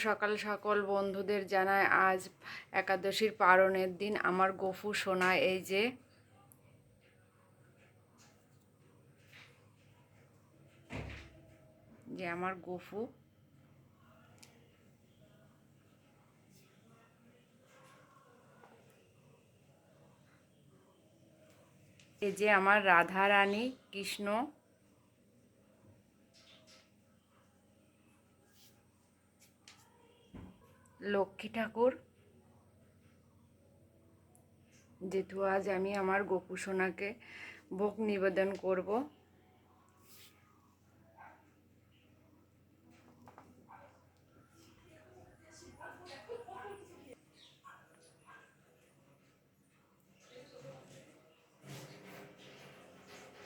সকাল সকল বন্ধুদের জানাই আজ একাদশীর পারণের দিন। আমার গফু সোনা এই যে আমার গফু, এই যে আমার রাধা রানী, কৃষ্ণ, লক্ষ্মী ঠাকুর। যেহেতু আজ আমি আমার গপু সোনাকে ভোগ নিবেদন করব,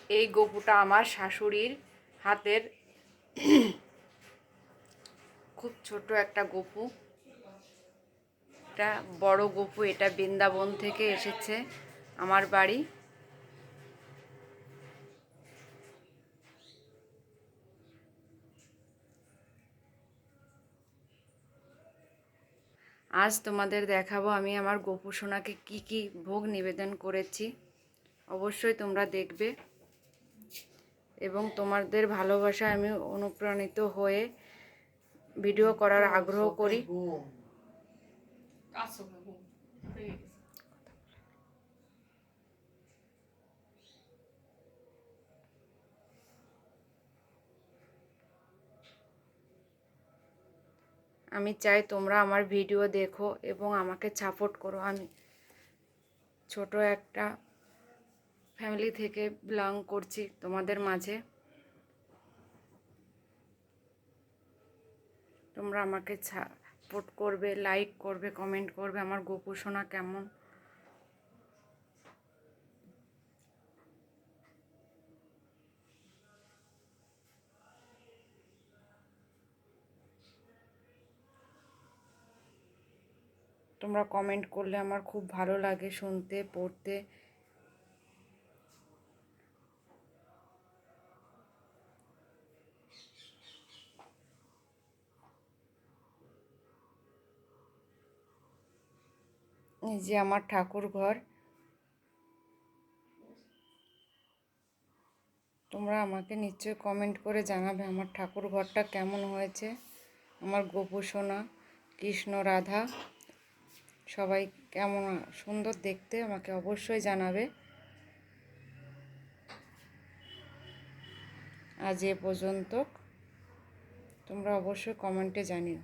এই গপুটা আমার শাশুড়ির হাতের খুব ছোট একটা গপু। এটা বড় গপু, এটা বৃন্দাবন থেকে এসেছে আমার বাড়ি। আজ তোমাদের দেখাবো আমি আমার গপু সোনাকে কি কি ভোগ নিবেদন করেছি। অবশ্যই তোমরা দেখবে এবং তোমাদের ভালোবাসায় আমি অনুপ্রাণিত হয়ে ভিডিও করার আগ্রহ করি। আমি চাই তোমরা আমার ভিডিও দেখো এবং আমাকে সাপোর্ট করো। আমি ছোট একটা ফ্যামিলি থেকে বিলং করছি তোমাদের মাঝে। তোমরা আমাকে সাপোর্ট করবে, লাইক করবে, কমেন্ট করবে আমার গপু সোনা কেমন। তোমরা কমেন্ট করলে আমার খুব ভালো লাগে শুনতে, পড়তে। এই যে আমার ঠাকুর ঘর। তোমরা আমাকে নিশ্চয়ই কমেন্ট করে জানাবে আমার ঠাকুর ঘরটা কেমন হয়েছে। আমার গপু সোনা, কৃষ্ণ, রাধা সবাই কেমন সুন্দর দেখতে আমাকে অবশ্যই জানাবে। আজ এ পর্যন্ত, তোমরা অবশ্যই কমেন্টে জানিও।